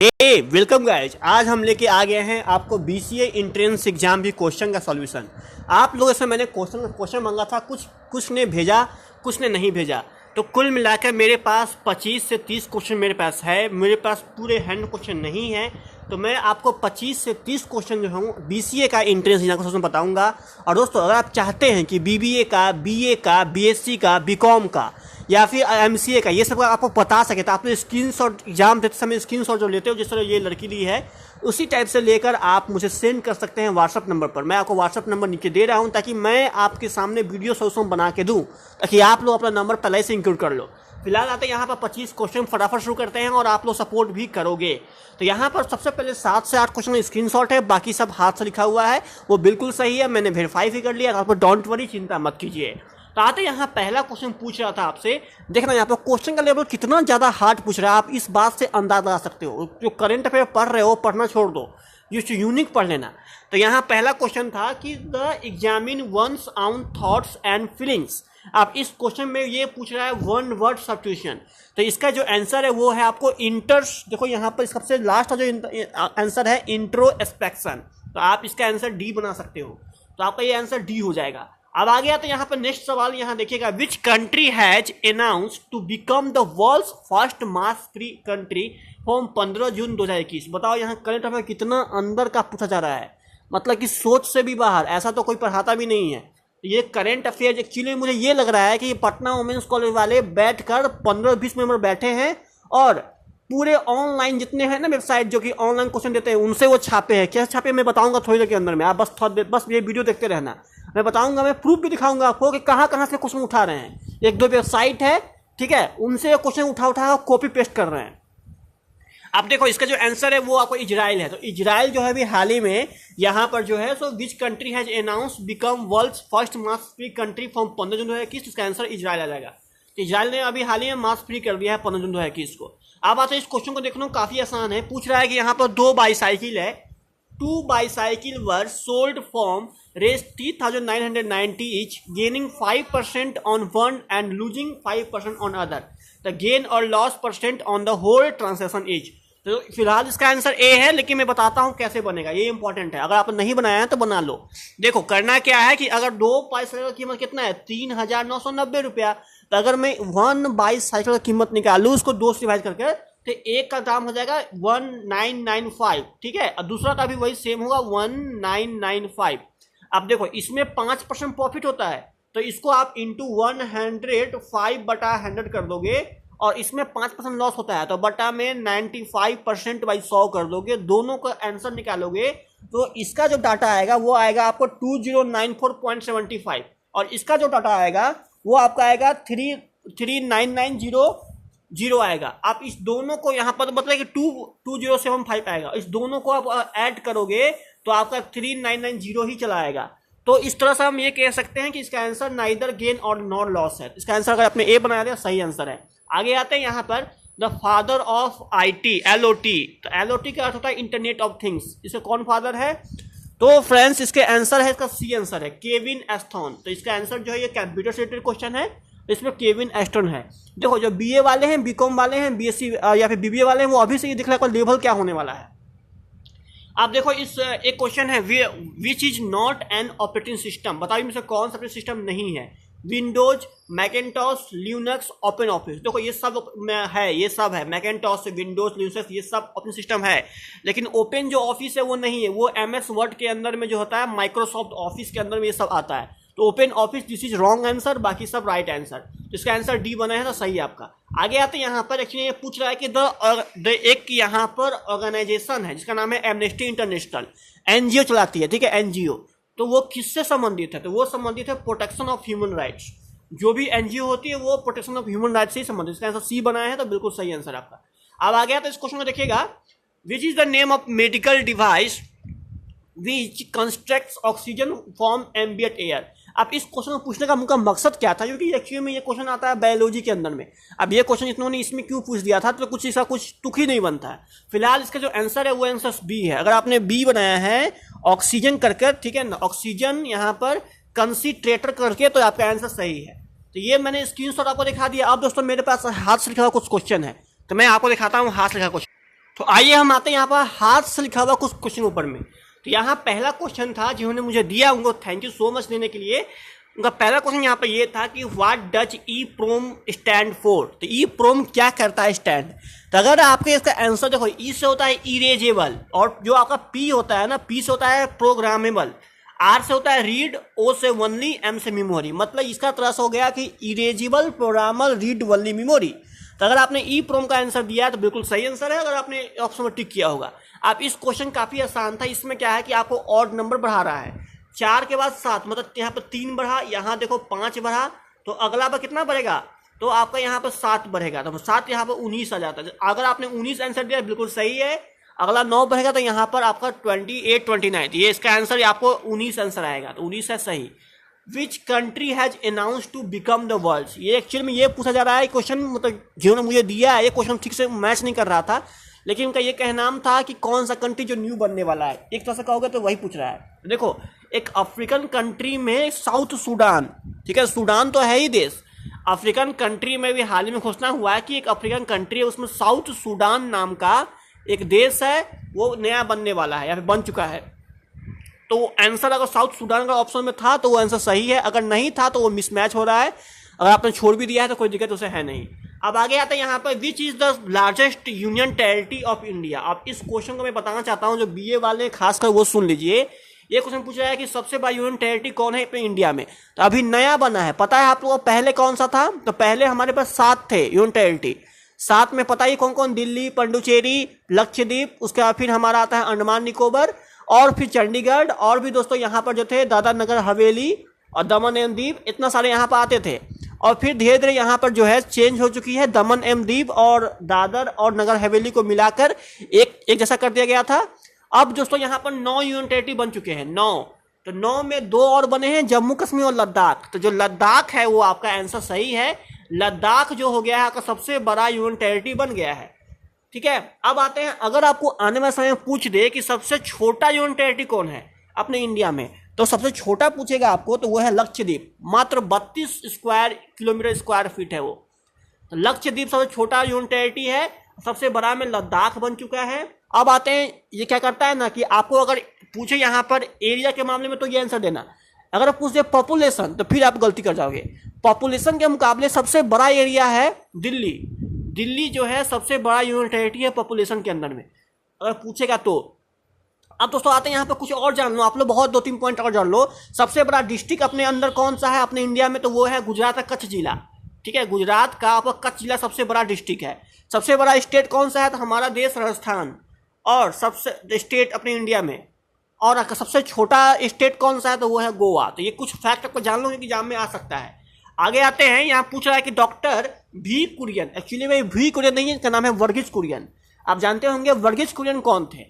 Welcome guys. आज हम लेके आ गए हैं आपको बीसीए इंट्रेंस एग्जाम भी क्वेश्चन का सॉल्यूशन। आप लोगों से मैंने क्वेश्चन मांगा था, कुछ ने भेजा, कुछ ने नहीं भेजा। तो कुल मिलाकर मेरे पास 25 से 30 क्वेश्चन मेरे पास है। मेरे पास पूरे हैंड क्वेश्चन नहीं है, तो मैं आपको 25 से 30 क्वेश्चन जो हूँ बीसीए का इंट्रेंस एग्जाम का क्वेश्चन बताऊँगा। और दोस्तों, अगर आप चाहते हैं कि बीबीए का, बीए का, बीएससी का, बीकॉम का या फिर एमसीए का ये सब आपको बता सके, तो आप स्क्रीनशॉट एग्जाम देते समय स्क्रीनशॉट जो लेते हो, जिस तरह ये लड़की ली है उसी टाइप से लेकर आप मुझे सेंड कर सकते हैं व्हाट्सअप नंबर पर। मैं आपको व्हाट्सअप नंबर नीचे दे रहा हूं, ताकि मैं आपके सामने वीडियो सोल्यूशन बना के दूं, ताकि आप लोग अपना नंबर पहले से इंक्लूड कर लो। फिलहाल आते हैं यहाँ पर 25 क्वेश्चन फटाफट शुरू करते हैं और आप लोग सपोर्ट भी करोगे। तो यहाँ पर सबसे पहले 7 से 8 क्वेश्चन स्क्रीनशॉट है, बाकी सब हाथ से लिखा हुआ है, वो बिल्कुल सही है, मैंने वेरीफाई भी कर लिया। आप डोंट वरी, चिंता मत कीजिए। तो आते यहाँ पहला क्वेश्चन पूछ रहा था आपसे, देखना यहाँ पर क्वेश्चन का लेवल कितना ज़्यादा हार्ड पूछ रहा है, आप इस बात से अंदाज लगा सकते हो। जो करंट अफेयर पढ़ रहे हो पढ़ना छोड़ दो, जो यूनिक पढ़ लेना। तो यहाँ पहला क्वेश्चन था कि the examine one's own thoughts and feelings. आप इस क्वेश्चन में ये पूछ रहा है वन वर्ड सब्स्टिट्यूशन। तो इसका जो आंसर है वो है आपको देखो यहाँ पर सबसे लास्ट जो आंसर है इंट्रोस्पेक्शन। तो आप इसका आंसर डी बना सकते हो, तो आपका ये आंसर डी हो जाएगा। अब आ गया तो यहाँ पर नेक्स्ट सवाल, यहाँ देखिएगा, which country has announced to become the world's first mask free country from 15 June 2021। बताओ यहाँ करंट अफेयर कितना अंदर का पूछा जा रहा है, मतलब कि सोच से भी बाहर, ऐसा तो कोई पढ़ाता भी नहीं है। ये करंट अफेयर एक्चुअली मुझे ये लग रहा है कि ये पटना वुमेंस कॉलेज वाले बैठकर 15-20 मेंबर बैठे हैं और पूरे ऑनलाइन जितने हैं ना वेबसाइट जो कि ऑनलाइन क्वेश्चन देते हैं उनसे वो छापे हैं। क्या छापे मैं बताऊंगा थोड़ी देर के अंदर में, आप बस ये वीडियो देखते रहना। मैं बताऊंगा, मैं प्रूफ भी दिखाऊंगा आपको कि कहाँ कहाँ से क्वेश्चन उठा रहे हैं। 1-2 वेबसाइट है, ठीक है, उनसे क्वेश्चन उठा कॉपी पेस्ट कर रहे हैं। अब देखो इसका जो आंसर है वो आपको इजराइल है। तो इजराइल जो है अभी हाल ही में यहाँ पर जो है, so which country has announce become world's first mask free country from 15 June 2021। इसका आंसर इजराइल आ जाएगा। तो इजराइल ने अभी हाल ही में मास फ्री कर दिया है 15 जून 2021 को। अब आते इस क्वेश्चन को देखना काफी आसान है। पूछ रहा है कि यहाँ पर 2 बाईसाइकिल है, 2 bicycle were sold for Rs 3,990 each, gaining 5% on one and losing 5% on other. The gain or loss percent on the whole transaction each. तो फिलहाल इसका आंसर ए है, लेकिन मैं बताता हूं कैसे बनेगा, ये इंपॉर्टेंट है। अगर आपने नहीं बनाया है तो बना लो। देखो करना क्या है कि अगर 2 बाईसाइकिल का कीमत कितना है 3,990 रुपया, तो अगर मैं 1 बाईसाइकिल का कीमत निकालू उसको 2 से डिवाइड करके, तो एक का दाम हो जाएगा 1995, ठीक है, और दूसरा का भी वही सेम होगा 1995। अब देखो इसमें 5% प्रॉफिट होता है, तो इसको आप इंटू 105/100 कर दोगे, और इसमें 5% लॉस होता है तो बटा में 95% बाई 100 कर दोगे, दोनों का आंसर निकालोगे तो इसका जो डाटा आएगा वो आएगा आपको 2094.75, और इसका जो डाटा आएगा वो आपका आएगा 33990 आएगा। आप इस दोनों को यहाँ पर मतलब कि 2075 आएगा, इस दोनों को आप ऐड करोगे तो आपका 3990 ही चला आएगा। तो इस तरह से हम ये कह सकते हैं कि इसका आंसर नाइदर गेन और नॉट लॉस है। इसका आंसर अगर आपने ए बना दिया सही आंसर है। आगे आते हैं यहाँ पर the father of IT, LOT. तो एलओटी का अर्थ होता है इंटरनेट ऑफ थिंग्स। इसका कौन फादर है? तो फ्रेंड्स इसके आंसर है, इसका सी आंसर है, केविन एस्टन। तो इसका आंसर जो है ये कंप्यूटर से रिलेटेड क्वेश्चन है, इसमें केविन एस्टन है। देखो जो बीए वाले हैं, बीकॉम वाले हैं, बीएससी या फिर बीबीए वाले हैं, वो अभी से ये दिख रहा है लेवल क्या होने वाला है। आप देखो इस एक क्वेश्चन है, which is not an operating system. बताइए इनमें से कौन सा ऑपरेटिंग सिस्टम नहीं है? Windows, Macintosh, Linux, open office. देखो ये सब है, ये सब है, मैकेंटॉश, विंडोज, लिनक्स, ये सब ऑपरेटिंग सिस्टम है, लेकिन ओपन जो ऑफिस है वो नहीं है। वो एमएस वर्ड के अंदर में जो होता है, माइक्रोसॉफ्ट ऑफिस के अंदर में ये सब आता है। तो open office, this is wrong answer, बाकी सब राइट आंसर। तो इसका आंसर डी बना है, तो सही है आपका। आगे आते हैं यहाँ पर एक्चुअली ये पूछ रहा है कि एक यहाँ पर ऑर्गेनाइजेशन है जिसका नाम है एमनेस्टी इंटरनेशनल, एनजीओ चलाती है, ठीक है, एनजीओ। तो वो किससे संबंधित है? तो वो संबंधित है प्रोटेक्शन ऑफ ह्यूमन राइट्स। जो भी एनजीओ होती है वो प्रोटेक्शन ऑफ ह्यूमन राइट्स से संबंधित। इसका आंसर सी बनाया है, तो बिल्कुल सही आंसर आपका। अब आ गया तो इस क्वेश्चन में देखिएगा, which is the name of medical device which constructs oxygen from ambient air. अब इस क्वेश्चन को पूछने का उनका मकसद क्या था, क्योंकि एक्चुअली में ये क्वेश्चन आता है बायोलॉजी के अंदर में। अब ये क्वेश्चन इन्होंने इसमें क्यों पूछ दिया था, तो कुछ ऐसा कुछ तुक ही नहीं बनता है। फिलहाल इसका जो आंसर है वो आंसर बी है। अगर आपने बी बनाया है ऑक्सीजन करके, ठीक है ना, ऑक्सीजन यहाँ पर कंसीट्रेटर करके, तो आपका आंसर सही है। तो ये मैंने स्क्रीनशॉट आपको दिखा दिया। अब दोस्तों मेरे पास हाथ से लिखा हुआ कुछ क्वेश्चन है, तो मैं आपको दिखाता हूँ हाथ से लिखा क्वेश्चन। तो आइए हम आते हैं यहाँ पर हाथ से लिखा हुआ कुछ क्वेश्चन ऊपर में। तो यहाँ पहला क्वेश्चन था जिन्होंने मुझे दिया, उनको थैंक यू सो मच देने के लिए। उनका पहला क्वेश्चन यहाँ पर ये था कि what does EPROM stand for. तो ई प्रोम क्या करता है स्टैंड। तो अगर आपके इसका आंसर देखो, ई से होता है इरेजेबल, और जो आपका पी होता है ना, पी से होता है प्रोग्रामेबल, आर से होता है रीड, ओ से ओनली, एम से मेमोरी। मतलब इसका तरह हो गया कि erasable, programmable, read only, memory. तो अगर आपने ई प्रोम का आंसर दिया है तो बिल्कुल सही आंसर है, अगर आपने ऑप्शन में टिक किया होगा। आप इस क्वेश्चन काफी आसान था। इसमें क्या है कि आपको ऑड नंबर बढ़ा रहा है, 4 के बाद 7, मतलब यहाँ पर 3 बढ़ा, यहाँ देखो 5 बढ़ा, तो अगला पर कितना बढ़ेगा, तो आपका यहाँ पर 7 बढ़ेगा, तो 7 यहाँ पर 19 आ जाता है। अगर आपने 19 आंसर दिया बिल्कुल सही है। अगला 9 बढ़ेगा तो यहाँ पर आपका 28, 29, ये इसका आंसर आपको 19 आंसर आएगा, तो 19 है सही। Which country has announce to become the world. ये एक्चुअली में ये पूछा जा रहा है क्वेश्चन, मतलब जिन्होंने मुझे दिया है ये क्वेश्चन ठीक से मैच नहीं कर रहा था, लेकिन उनका ये कहना था कि कौन सा कंट्री जो न्यू बनने वाला है। एक तरह से कहोगे तो वही पूछ रहा है। देखो, एक अफ्रीकन कंट्री में साउथ सूडान, ठीक है, सूडान तो है ही देश, अफ्रीकन कंट्री में भी हाल ही में घोषणा हुआ है कि एक अफ्रीकन कंट्री है, उसमें साउथ सूडान नाम का एक देश है, वो नया बनने वाला है या फिर बन चुका है। तो आंसर अगर साउथ सूडान का ऑप्शन में था तो वो आंसर सही है, अगर नहीं था तो वो मिसमैच हो रहा है। अगर आपने छोड़ भी दिया है तो कोई दिक्कत उसे है नहीं। अब आगे आता है यहाँ पर, which is the largest union territory of India. अब इस क्वेश्चन को मैं बताना चाहता हूँ, जो बीए वाले हैं खासकर वो सुन लीजिए। ये क्वेश्चन पूछ रहा है कि सबसे बड़ा यूनियन टेरिटरी कौन है अपने इंडिया में। तो अभी नया बना है, पता है आप लोगों को पहले कौन सा था। तो पहले हमारे पास 7 थे यूनियन टेरिटरी। 7 में पता ही कौन कौन, दिल्ली, पंडुचेरी, लक्षद्वीप, उसके बाद फिर हमारा आता है अंडमान निकोबार, और फिर चंडीगढ़, और भी दोस्तों यहाँ पर जो थे दादरा नगर हवेली और दमन एवं दीव, इतना सारे यहाँ पर आते थे। और फिर धीरे धीरे यहाँ पर जो है चेंज हो चुकी है, दमन एवं दीव और दादर और नगर हवेली को मिलाकर एक जैसा कर दिया गया था। अब दोस्तों यहाँ पर 9 यूनियन टेरिटरी बन चुके हैं, 9। तो 9 में 2 और बने हैं, जम्मू कश्मीर और लद्दाख। तो जो लद्दाख है वो आपका आंसर सही है। लद्दाख जो हो गया है आपका सबसे बड़ा यूनियन टेरिटरी बन गया है, ठीक है। अब आते हैं, अगर आपको आने वाले समय में पूछ दे कि सबसे छोटा यूनियन टेरिटरी कौन है अपने इंडिया में, तो सबसे छोटा पूछेगा आपको तो वो है लक्षद्वीप। मात्र 32 स्क्वायर किलोमीटर स्क्वायर फीट है वो। तो लक्षद्वीप सबसे छोटा यूनियन टेरिटरी है, सबसे बड़ा में लद्दाख बन चुका है। अब आते हैं, ये क्या करता है ना कि आपको अगर पूछे यहाँ पर एरिया के मामले में तो ये आंसर देना, अगर पूछ दे पॉपुलेशन तो फिर आप गलती कर जाओगे। पॉपुलेशन के मुकाबले सबसे बड़ा एरिया है दिल्ली। दिल्ली जो है सबसे बड़ा यूनियन टेरिटरी है पॉपुलेशन के अंदर में, अगर पूछेगा तो। अब दोस्तों आते हैं यहाँ पे, कुछ और जान लो आप लोग, बहुत 2-3 पॉइंट और जान लो। सबसे बड़ा डिस्ट्रिक्ट अपने अंदर कौन सा है अपने इंडिया में, तो वो है गुजरात का कच्छ जिला, ठीक है। गुजरात का आपका कच्छ जिला सबसे बड़ा डिस्ट्रिक्ट है। सबसे बड़ा स्टेट कौन सा है, तो हमारा देश राजस्थान। और सबसे स्टेट अपने इंडिया में, और सबसे छोटा स्टेट कौन सा है, तो वो है गोवा। तो ये कुछ फैक्ट आपको जान लो कि एग्जाम में आ सकता है। आगे आते हैं, यहाँ पूछ रहा है कि डॉक्टर वी कुरियन, एक्चुअली में वी कुरियन नहीं है, इसका नाम है वर्गीज कुरियन। आप जानते होंगे वर्गीज कुरियन कौन थे,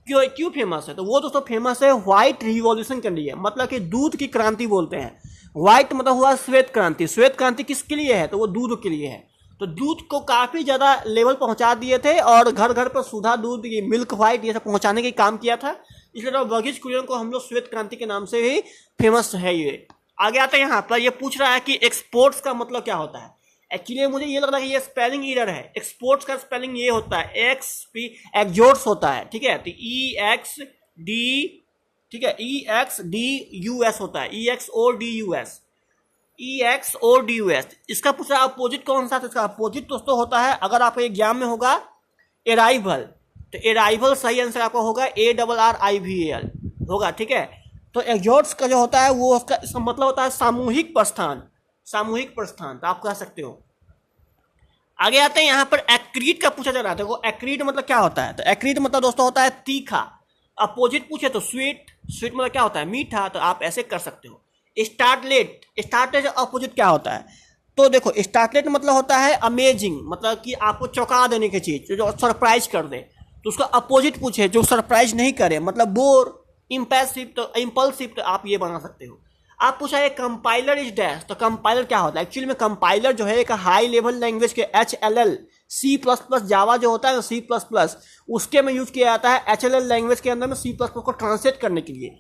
क्यों फेमस है। तो वो दोस्तों फेमस है व्हाइट रिवॉल्यूशन के लिए, मतलब कि दूध की क्रांति बोलते हैं। व्हाइट मतलब हुआ श्वेत क्रांति। श्वेत क्रांति किसके लिए है, तो वो दूध के लिए है। तो दूध को काफी ज्यादा लेवल पहुंचा दिए थे, और घर घर पर सुधा दूध, ये मिल्क व्हाइट, ये सब पहुंचाने का काम किया था। इसलिए तो वर्गीज कुरियन को हम लोग श्वेत क्रांति के नाम से ही फेमस है ये। आगे आते हैं, यहाँ पर ये पूछ रहा है कि एक्सपोर्ट्स का मतलब क्या होता है। एक्चुअली मुझे ये लग रहा है कि ये स्पेलिंग एरर है। एक्सपोर्ट्स का स्पेलिंग ये होता है एक्सपोर्ट्स होता है, ठीक है। तो EXD, ठीक है, EXDUS होता है, EXODUS। इसका पूछ रहा है अपोजिट कौन सा, तो इसका अपोजिट दोस्तों होता है, अगर आपको एग्जाम में होगा अराइवल, तो अराइवल सही आंसर आपका होगा ARRIVAL होगा, ठीक है। तो एग्जॉट्स का जो होता है वो इसका मतलब होता है सामूहिक प्रस्थान, सामूहिक प्रस्थान, तो आप कह सकते हो। आगे आते हैं, यहाँ पर एक्रीड का पूछा जा रहा था। देखो एक्रीड मतलब क्या होता है, तो एक्रीड मतलब दोस्तों होता है तीखा। अपोजिट पूछे तो स्वीट, स्वीट मतलब क्या होता है, मीठा, तो आप ऐसे कर सकते हो। स्टार्टलेट, स्टार्टलेट अपोजिट क्या होता है, तो देखो स्टार्टलेट मतलब होता है अमेजिंग, मतलब कि आपको चौंका देने की चीज, जो सरप्राइज कर दे। तो उसका अपोजिट पूछे जो सरप्राइज नहीं करे, मतलब बोर, इम्पल्सिव, तो इम्पल्सिव, तो आप ये बना सकते हो। आप पूछा है कंपाइलर इज डैश, तो कंपाइलर क्या होता है। एक्चुअली में कंपाइलर जो है एक हाई लेवल लैंग्वेज के HLL, C++, जावा जो होता है C++, उसके में यूज किया जाता है HLL लैंग्वेज के अंदर में C++ को ट्रांसलेट करने के लिए।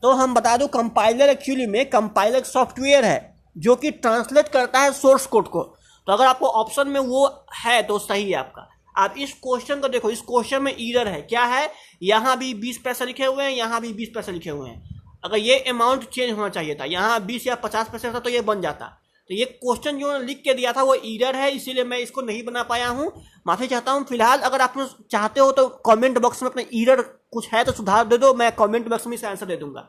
तो हम बता दो कंपाइलर एक्चुअली में कंपाइलर सॉफ्टवेयर है जो कि ट्रांसलेट करता है सोर्स कोड को। तो अगर आपको ऑप्शन में वो है तो सही है आपका। आप इस क्वेश्चन को देखो, इस क्वेश्चन में एरर है, क्या है, यहाँ भी 20 पैसे लिखे हुए हैं, यहाँ भी 20 पैसे लिखे हुए हैं। अगर ये अमाउंट चेंज होना चाहिए था, यहाँ 20 या 50 पैसे था तो ये बन जाता। तो ये क्वेश्चन जो लिख के दिया था वो एरर है, इसीलिए मैं इसको नहीं बना पाया हूँ, माफ़ी चाहता हूँ। फिलहाल अगर आप चाहते हो तो कमेंट बॉक्स में अपने एरर कुछ है तो सुधार दे दो, मैं कमेंट बॉक्स में इसका आंसर दे दूंगा।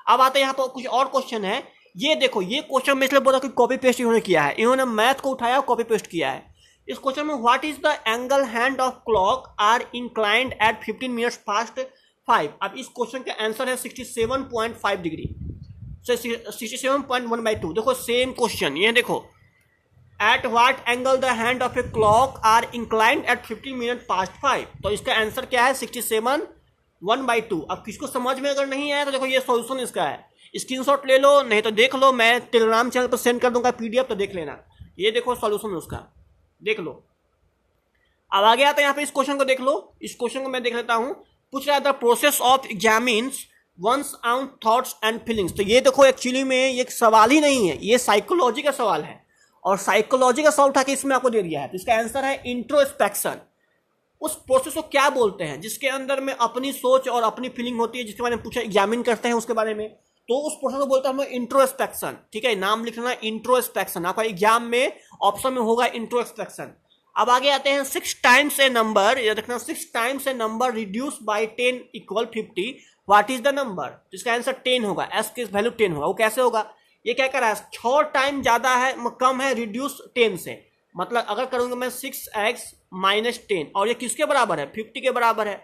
अब आते हैं यहाँ पर कुछ और क्वेश्चन है। ये देखो, ये क्वेश्चन में इसलिए बोला कि कॉपी पेस्ट इन्होंने किया है, इन्होंने मैथ को उठाया और कॉपी पेस्ट किया है। इस क्वेश्चन में what is the angle hand of clock are inclined at 15 minutes past 5। अब इस क्वेश्चन का आंसर है 67.5 डिग्री, 67.1/2। देखो सेम क्वेश्चन, ये देखो, at what angle the hand of a clock are inclined at 15 minute past 5। तो इसका आंसर क्या है, 67/1/2। अब किसको समझ में अगर नहीं आया तो देखो ये सॉल्यूशन इसका है, स्क्रीनशॉट ले लो, नहीं तो देख लो, मैं टेलीग्राम चैनल पर सेंड कर दूंगा PDF, तो देख लेना। ये देखो सॉल्यूशन उसका, देख लो। अब आगे आता है यहाँ पे, इस क्वेश्चन को देख लो। इस क्वेश्चन को मैं देख लेता हूँ। पूछ रहा है the process of examines one's own thoughts and feelings. तो ये देखो एक्चुअली में ये सवाल ही नहीं है, ये साइकोलॉजी का सवाल है, और साइकोलॉजी का सवाल उठा के इसमें आपको दे दिया है। तो इसका आंसर है इंट्रोस्पेक्शन। उस प्रोसेस को क्या बोलते हैं जिसके अंदर में अपनी सोच और अपनी फीलिंग होती है, जिसके बारे में पूछा, एग्जामिन करते हैं उसके बारे में, तो उस प्रोसेस को बोलते हैं हम लोग इंट्रोस्पेक्शन। ठीक है, नाम लिखना इंट्रोस्पेक्शन, आपका एग्जाम में ऑप्शन में होगा इंट्रोस्पेक्शन। अब आगे आते हैं 6 टाइम्स ए नंबर, ये देखना 6 times A number reduce by 10 equal 50, what is the number. इसका आंसर 10 होगा, एस की वैल्यू 10 होगा। वो कैसे होगा, ये क्या कर रहा है, 6 टाइम ज्यादा है, कम है, रिड्यूस 10 से, मतलब अगर करूंगा मैं 6x - 10, और ये किसके बराबर है, 50 के बराबर है।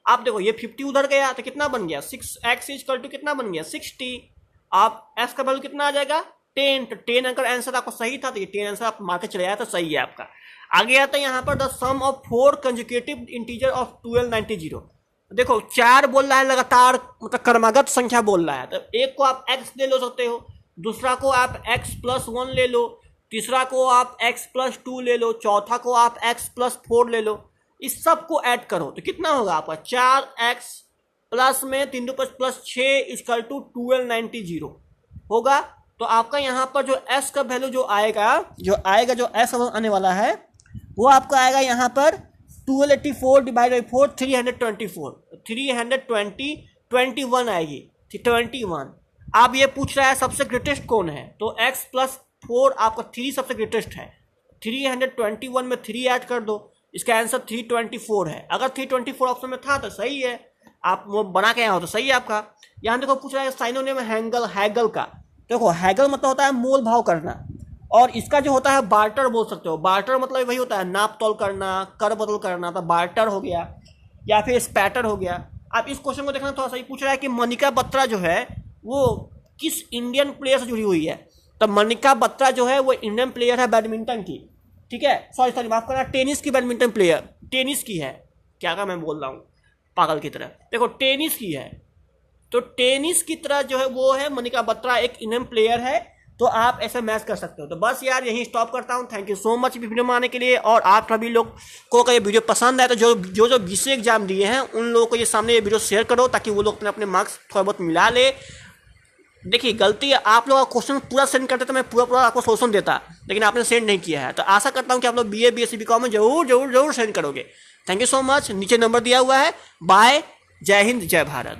आप देखो ये 50 उधर गया तो कितना बन गया, 6x = कितना बन गया, 60। आप s का वैल्यू कितना आ जाएगा, 10। तो 10 अगर आंसर आपका सही था तो ये 10 आंसर आप मार के चले आया तो सही है आपका। आगे आता है यहाँ पर the sum of 4 consecutive integer of 1290। देखो 4 बोल रहा है लगातार, मतलब क्रमागत संख्या बोल रहा है, तो एक को आप x ले लो सकते हो, दूसरा को आप x+1 ले लो, तीसरा को आप x+2 ले लो, चौथा को आप x+4 ले लो। इस सब को ऐड करो तो कितना होगा आपका, 4x प्लस में 3 + 5 + 6 = 1290 होगा। तो आपका यहाँ पर जो s का वैल्यू जो s आने वाला है वो आपका आएगा यहाँ पर 1284 / 4 321 आएगी, 21। आप ये पूछ रहा है सबसे ग्रेटेस्ट कौन है, तो x+4 आपका 3 सबसे ग्रेटेस्ट है, 321 में 3 ऐड कर दो, इसका आंसर 324 है। अगर 324 ऑप्शन में था तो सही है, आप वो बना के आए हो तो सही है आपका। यहाँ देखो पूछ रहा है साइनोनिम हैगल का। देखो हैगल मतलब होता है मोल भाव करना, और इसका जो होता है बार्टर बोल सकते हो। बार्टर मतलब वही होता है नाप तोल करना, कर बदल करना, तो बार्टर हो गया या फिर स्पैटर हो गया। आप इस क्वेश्चन को देखना थोड़ा सा, पूछ रहा है कि मनिका बत्रा जो है वो किस इंडियन प्लेयर से जुड़ी हुई है। तो मनिका बत्रा जो है वो इंडियन प्लेयर है बैडमिंटन की, ठीक है, सॉरी माफ करना, टेनिस की बैडमिंटन प्लेयर, टेनिस की है, क्या मैं बोल रहा हूँ पागल की तरह, देखो टेनिस की है। तो टेनिस की तरह जो है वो है मनिका बत्रा, एक इंडियन प्लेयर है। तो आप ऐसे मैच कर सकते हो। तो बस यार यहीं स्टॉप करता हूँ। Thank you so much video में आने के लिए। और आप सभी लोग को अगर ये वीडियो पसंद आए तो जो BCA एग्जाम दिए हैं उन लोगों को ये सामने ये वीडियो शेयर करो, ताकि वो लोग अपने मार्क्स थोड़ा बहुत मिला ले। देखिए गलती आप लोग क्वेश्चन पूरा सेंड करते तो मैं पूरा आपको सोल्यूशन देता, लेकिन आपने सेंड नहीं किया है। तो आशा करता हूँ कि आप लोग BA BSc BCom में जरूर सेंड करोगे। Thank you so much. नीचे नंबर दिया हुआ है। बाय, जय हिंद, जय भारत।